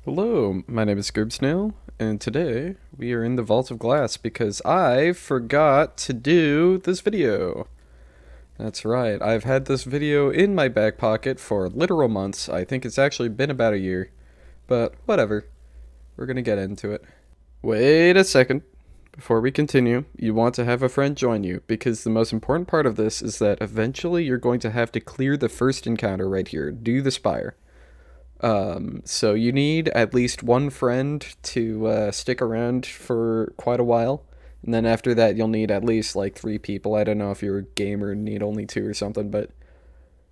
Hello, my name is Snail, and today we are in the Vault of Glass because I forgot to do this video. That's right, I've had this video in my back pocket for literal months. I think it's actually been about a year, but whatever. We're gonna get into it. Wait a second. Before we continue, you want to have a friend join you because the most important part of this is that eventually you're going to have to clear the first encounter right here, do the spire. So you need at least one friend to stick around for quite a while. And then after that, you'll need at least like 3 people. I don't know if you're a gamer and need only 2 or something, but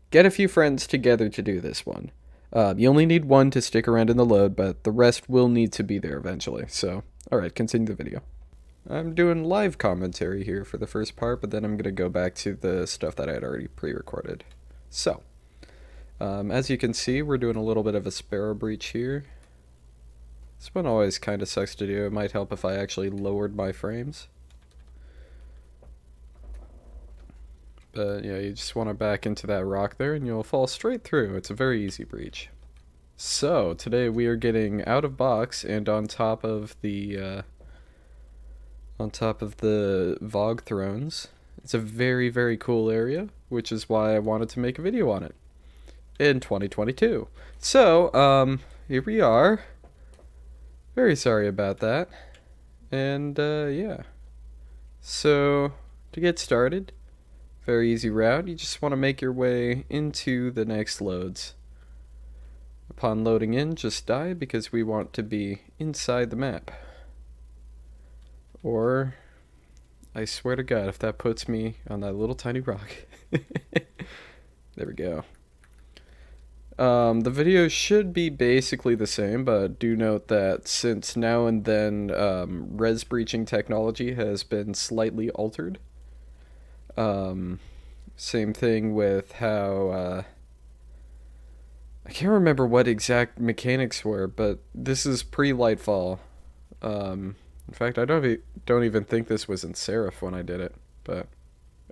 get a few friends together to do this one. You only need one to stick around in the load, but the rest will need to be there eventually. So, alright, continue the video. I'm doing live commentary here for the first part, but then I'm going to go back to the stuff that I had already pre-recorded. So, as you can see, we're doing a little bit of a sparrow breach here. This one always kind of sucks to do. It might help if I actually lowered my frames. But yeah, you just want to back into that rock there and you'll fall straight through. It's a very easy breach. So, today we are getting out of box and on top of the VoG thrones. It's a very, very cool area, which is why I wanted to make a video on it in 2022. So, here we are. Very sorry about that. And, yeah. So, to get started, very easy route. You just want to make your way into the next loads. Upon loading in, just die because we want to be inside the map. Or, I swear to God, if that puts me on that little tiny rock. There we go. The video should be basically the same, but do note that since now and then res breaching technology has been slightly altered. Same thing with how I can't remember what exact mechanics were, but this is pre-Lightfall. In fact, I don't even think this was in Seraph when I did it. But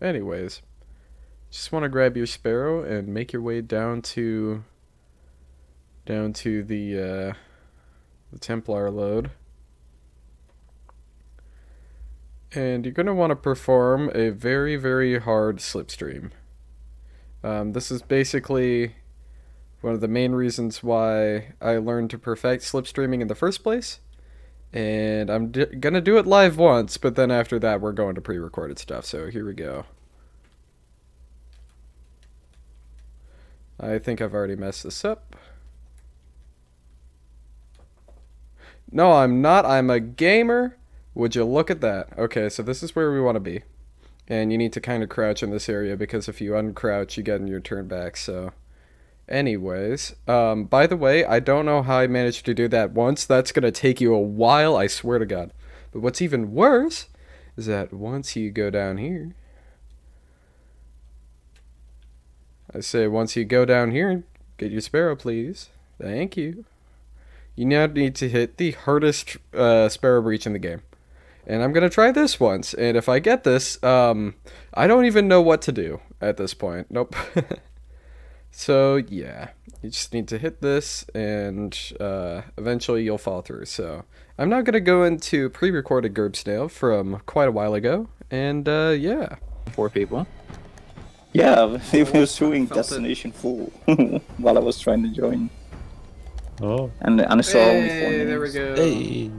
anyways, just want to grab your sparrow and make your way down to the Templar load. And you're going to want to perform a very, very hard slipstream. This is basically one of the main reasons why I learned to perfect slipstreaming in the first place. And I'm going to do it live once, but then after that we're going to pre-recorded stuff. So here we go. I think I've already messed this up. No, I'm not. I'm a gamer. Would you look at that? Okay, so this is where we want to be. And you need to kind of crouch in this area because if you uncrouch, you get in your turn back, so... Anyways, by the way, I don't know how I managed to do that once. That's gonna take you a while, I swear to God. But what's even worse is that once you go down here... I say once you go down here, get your sparrow, please. Thank you. You now need to hit the hardest sparrow breach in the game. And I'm gonna try this once, and if I get this, I don't even know what to do at this point. Nope. So, yeah, you just need to hit this, and eventually you'll fall through. So, I'm now going to go into pre-recorded Snail from quite a while ago, and yeah. 4 people. Yeah, it was showing destination full while I was trying to join. Oh. And I saw only 4 Hey, there we names. go. Hey.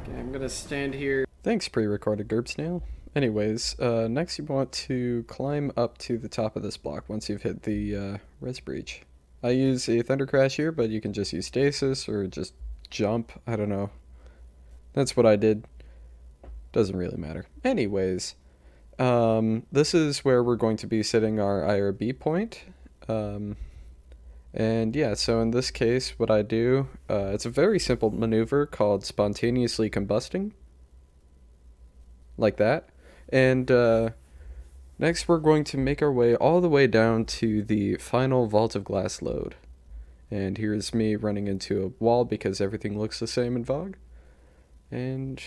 Okay, I'm going to stand here. Thanks, pre-recorded Snail. Anyways, next you want to climb up to the top of this block once you've hit the res breach. I use a Thunder Crash here, but you can just use stasis or just jump. I don't know. That's what I did. Doesn't really matter. Anyways, this is where we're going to be setting our IRB point. And yeah, so in this case, what I do, it's a very simple maneuver called spontaneously combusting. Like that. And next we're going to make our way all the way down to the final Vault of Glass load. And here's me running into a wall because everything looks the same in VoG. And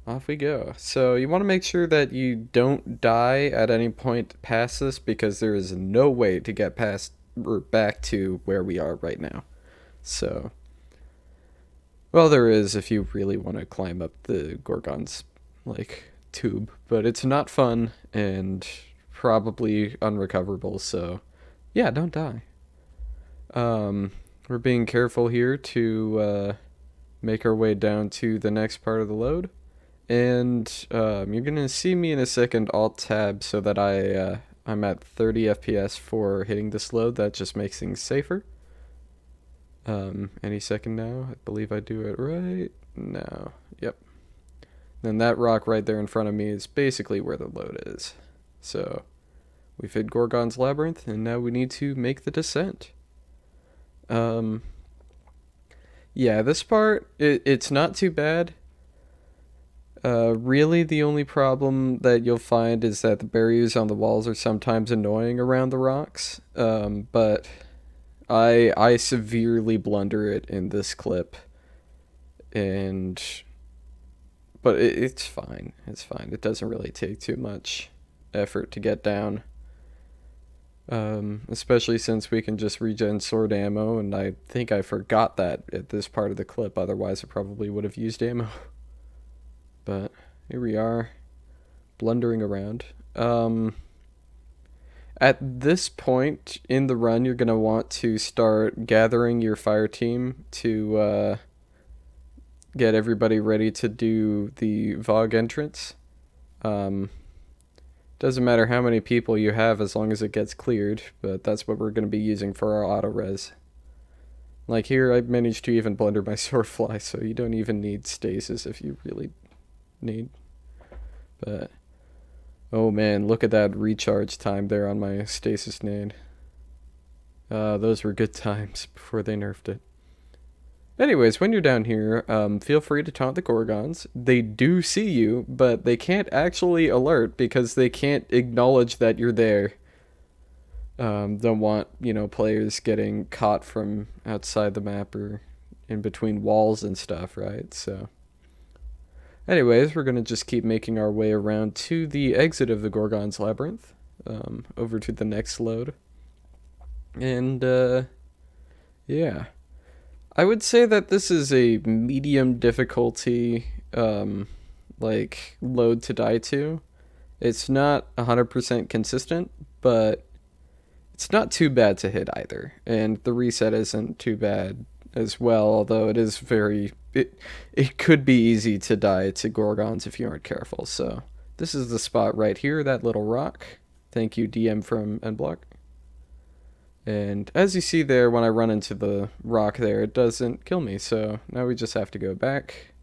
off we go. So you want to make sure that you don't die at any point past this because there is no way to get past or back to where we are right now. So Well, there is if you really want to climb up the Gorgon's, like, tube, but it's not fun and probably unrecoverable, so yeah, don't die. We're being careful here to make our way down to the next part of the load. And you're gonna see me in a second Alt-Tab so that I'm at 30 FPS for hitting this load. That just makes things safer. Any second now. I believe I do it right now. Yep. Then that rock right there in front of me is basically where the load is. So we've hit Gorgon's Labyrinth, and now we need to make the descent. Yeah, this part, it's not too bad. Really the only problem that you'll find is that the barriers on the walls are sometimes annoying around the rocks. But I severely blunder it in this clip, but it's fine. It's fine. It doesn't really take too much effort to get down. Especially since we can just regen sword ammo, and I think I forgot that at this part of the clip, otherwise I probably would have used ammo. But here we are, blundering around. At this point in the run, you're going to want to start gathering your fire team to get everybody ready to do the VoG entrance. Doesn't matter how many people you have as long as it gets cleared, but that's what we're going to be using for our auto-res. Like here, I managed to even blunder my sword fly, so you don't even need stasis if you really need. But oh man, look at that recharge time there on my stasis nade. Those were good times before they nerfed it. Anyways, when you're down here, feel free to taunt the Gorgons. They do see you, but they can't actually alert because they can't acknowledge that you're there. Don't want, players getting caught from outside the map or in between walls and stuff, right? So anyways, we're going to just keep making our way around to the exit of the Gorgon's Labyrinth, over to the next load. And, yeah. I would say that this is a medium difficulty, load to die to. It's not 100% consistent, but it's not too bad to hit either. And the reset isn't too bad as well, although it is it could be easy to die to Gorgons if you aren't careful. So this is the spot right here, that little rock. Thank you, DM from nblock. And as you see there, when I run into the rock there, it doesn't kill me, so now we just have to go back.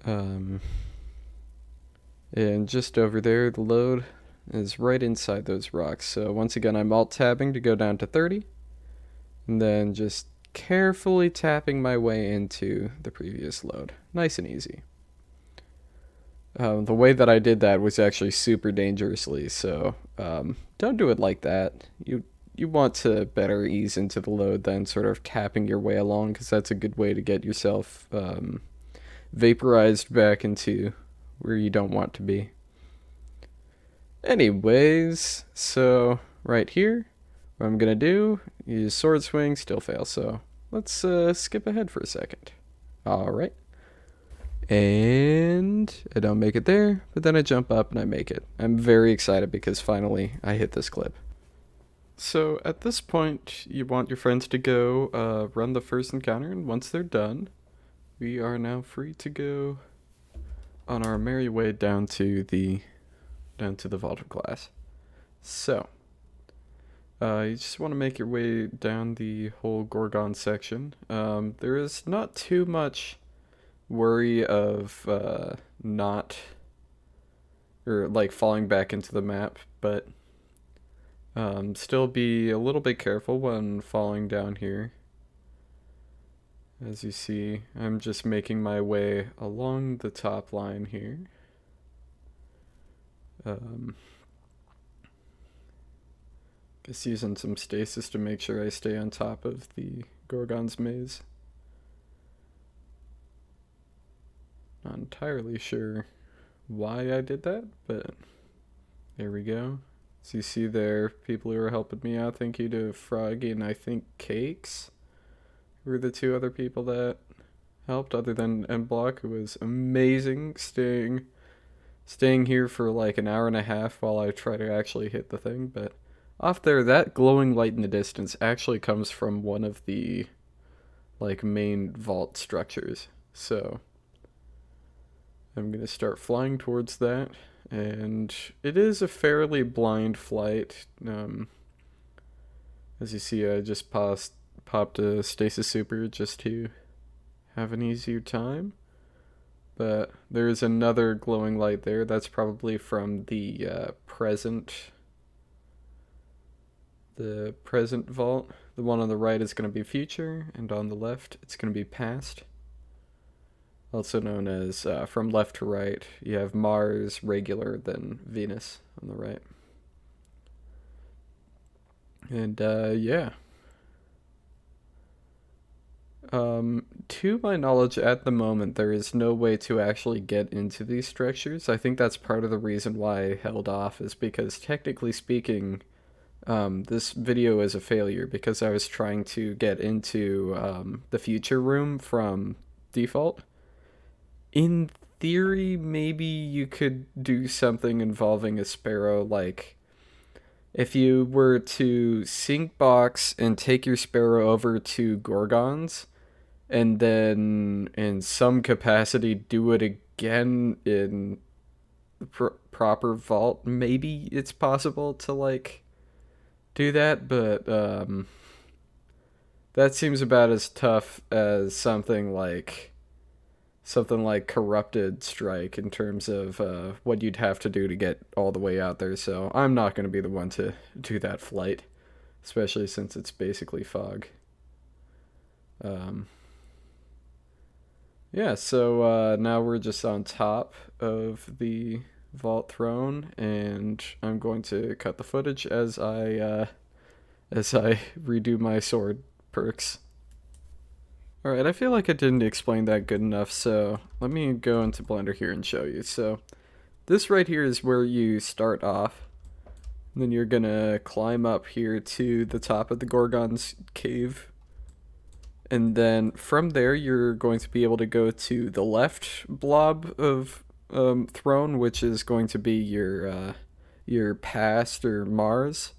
And just over there, the load is right inside those rocks. So once again, I'm alt-tabbing to go down to 30, and then just carefully tapping my way into the previous load. Nice and easy. The way that I did that was actually super dangerously, so don't do it like that. You want to better ease into the load than sort of tapping your way along, because that's a good way to get yourself vaporized back into where you don't want to be. Anyways, so right here, what I'm going to do is sword swing, still fail, so let's skip ahead for a second. Alright. And I don't make it there, but then I jump up and I make it. I'm very excited because finally I hit this clip. So at this point, you want your friends to go run the first encounter, and once they're done, we are now free to go on our merry way down to the Vault of Glass. So you just want to make your way down the whole Gorgon section. There is not too much worry of falling back into the map, but still be a little bit careful when falling down here. As you see, I'm just making my way along the top line here. Just using some stasis to make sure I stay on top of the Gorgon's maze. Not entirely sure why I did that, but there we go. So you see there, people who are helping me out, thank you to Froggy and I think Cakes, were the two other people that helped, other than nblock, who was amazing, staying here for like an hour and a half while I try to actually hit the thing. But off there, that glowing light in the distance actually comes from one of the like main vault structures. So I'm gonna start flying towards that, and it is a fairly blind flight. As you see, I just popped a stasis super just to have an easier time. But there's another glowing light there. That's probably from the present vault. The one on the right is going to be future, and on the left it's going to be past. Also known as from left to right. You have Mars, regular, then Venus on the right. And yeah. To my knowledge, at the moment, there is no way to actually get into these structures. I think that's part of the reason why I held off, is because technically speaking, this video is a failure because I was trying to get into the future room from default. In theory, maybe you could do something involving a sparrow, like if you were to sync box and take your sparrow over to Gorgons, and then in some capacity do it again in the proper vault, maybe it's possible to like do that, but that seems about as tough as something like corrupted strike in terms of what you'd have to do to get all the way out there. So I'm not going to be the one to do that flight, especially since it's basically fog. Yeah, so now we're just on top of the vault throne, and I'm going to cut the footage as I redo my sword perks. Alright, I feel like I didn't explain that good enough, so let me go into Blender here and show you. So this right here is where you start off, and then you're gonna climb up here to the top of the Gorgon's cave. And then from there, you're going to be able to go to the left blob of throne, which is going to be your past or Mars.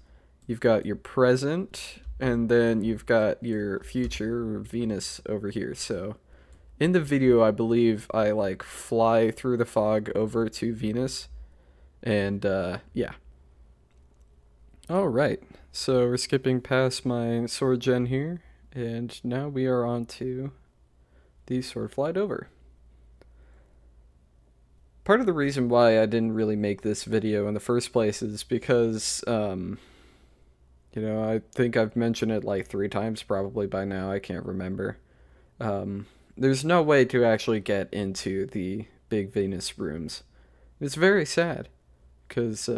You've got your present, and then you've got your future or Venus over here. So in the video, I believe I like fly through the fog over to Venus, and yeah. All right, so we're skipping past my sword gen here. And now we are on to the sword flight over. Part of the reason why I didn't really make this video in the first place is because, you know, I think I've mentioned it like 3 times probably by now, I can't remember. There's no way to actually get into the big Venus rooms. It's very sad, because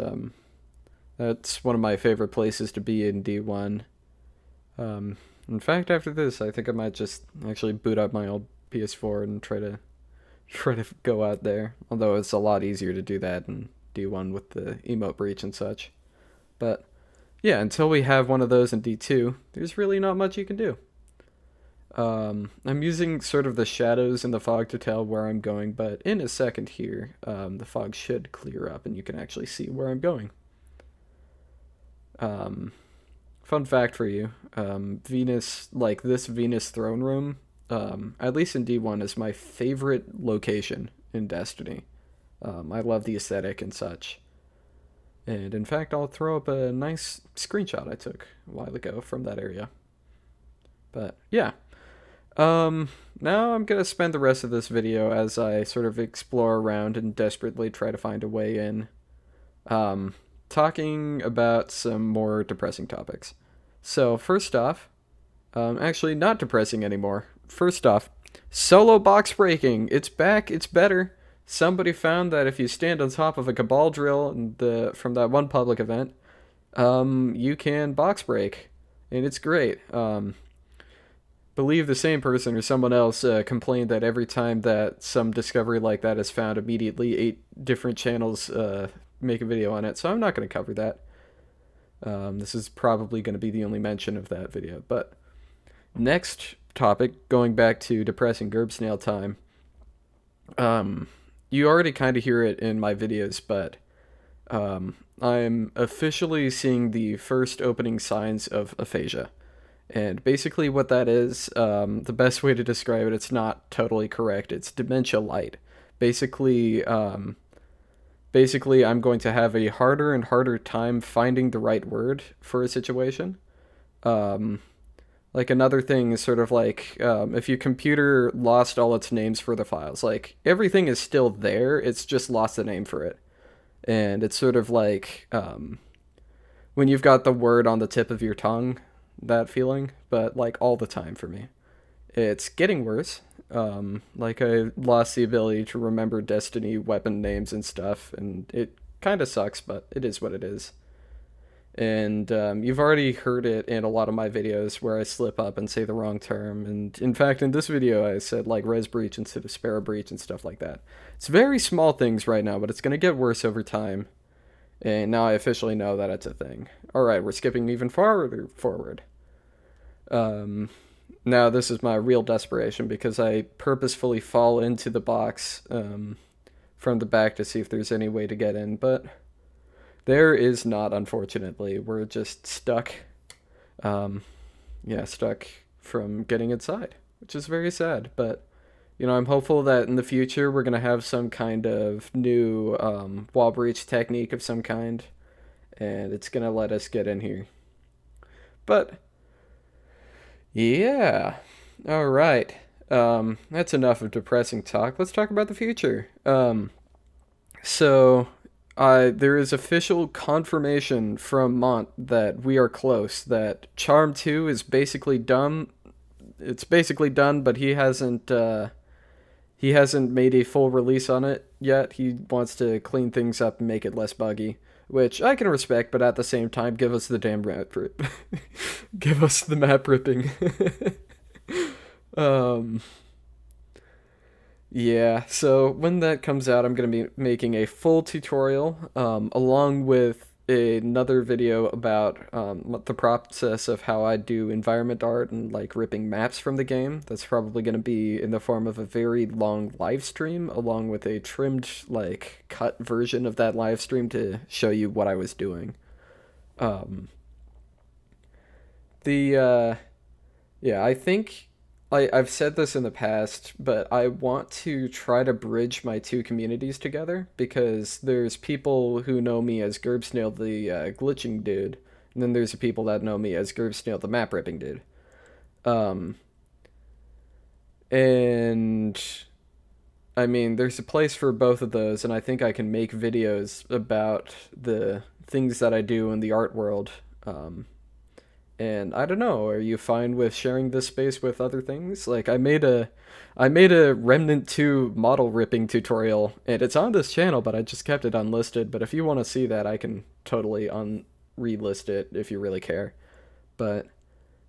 that's one of my favorite places to be in D1. In fact, after this, I think I might just actually boot up my old PS4 and try to go out there. Although it's a lot easier to do that in D1 with the emote breach and such. But yeah, until we have one of those in D2, there's really not much you can do. I'm using sort of the shadows in the fog to tell where I'm going, but in a second here, the fog should clear up and you can actually see where I'm going. Fun fact for you, Venus, like this Venus throne room, at least in D1, is my favorite location in Destiny. I love the aesthetic and such. And in fact, I'll throw up a nice screenshot I took a while ago from that area. But yeah, now I'm going to spend the rest of this video as I sort of explore around and desperately try to find a way in. Talking about some more depressing topics. So first off, actually not depressing anymore. First off, solo box breaking. It's back. It's better. Somebody found that if you stand on top of a Cabal drill from that one public event, you can box break, and it's great. Believe the same person or someone else complained that every time that some discovery like that is found, immediately 8 different channels make a video on it, so I'm not going to cover that. This is probably going to be the only mention of that video. But next topic, going back to depressing Gerb Snail time. You already kind of hear it in my videos, but I'm officially seeing the first opening signs of aphasia. And basically what that is, the best way to describe it, it's not totally correct, it's dementia light. Basically, I'm going to have a harder and harder time finding the right word for a situation. Like another thing is sort of like if your computer lost all its names for the files, like everything is still there, it's just lost the name for it. And it's sort of like when you've got the word on the tip of your tongue, that feeling, but like all the time for me. It's getting worse. Like I lost the ability to remember Destiny weapon names and stuff, and it kind of sucks, but it is what it is. And you've already heard it in a lot of my videos where I slip up and say the wrong term. And in fact, in this video, I said like res breach instead of sparrow breach and stuff like that. It's very small things right now, but it's going to get worse over time. And now I officially know that it's a thing. Alright, we're skipping even farther forward. Now this is my real desperation because I purposefully fall into the box from the back to see if there's any way to get in, but there is not, unfortunately. We're just stuck. Stuck from getting inside, which is very sad, but you know, I'm hopeful that in the future we're going to have some kind of new wall breach technique of some kind, and it's going to let us get in here. But yeah, all right. That's enough of depressing talk. Let's talk about the future. There is official confirmation from Mont that we are close, that Charm 2 is basically done. It's basically done, but he hasn't made a full release on it yet. He wants to clean things up and make it less buggy, which I can respect, but at the same time, give us the damn map rip. Give us the map ripping. Yeah, so when that comes out, I'm going to be making a full tutorial, along with another video about the process of how I do environment art and like ripping maps from the game. That's probably going to be in the form of a very long live stream, along with a trimmed, like, cut version of that live stream to show you what I was doing. I think I've said this in the past, but I want to try to bridge my two communities together, because there's people who know me as Gerbsnail the glitching dude, and then there's the people that know me as Gerbsnail the map ripping dude. And I mean, there's a place for both of those, and I think I can make videos about the things that I do in the art world. And I don't know, are you fine with sharing this space with other things? Like, I made a Remnant 2 model ripping tutorial, and it's on this channel, but I just kept it unlisted. But if you want to see that, I can totally relist it if you really care. But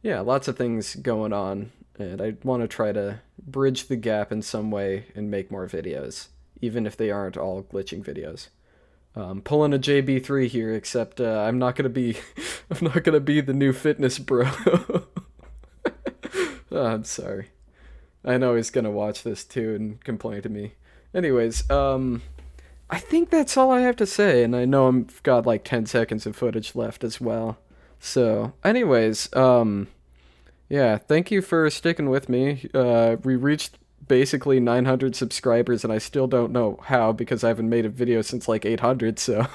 yeah, lots of things going on, and I want to try to bridge the gap in some way and make more videos, even if they aren't all glitching videos. Pulling a JB3 here, except I'm not gonna be the new fitness bro. Oh, I'm sorry. I know he's gonna watch this too and complain to me. Anyways, I think that's all I have to say, and I know I've got like 10 seconds of footage left as well. So, anyways, yeah, thank you for sticking with me. We reached basically 900 subscribers, and I still don't know how, because I haven't made a video since like 800, so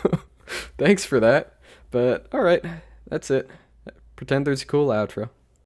thanks for that. But alright, that's it. Pretend there's a cool outro.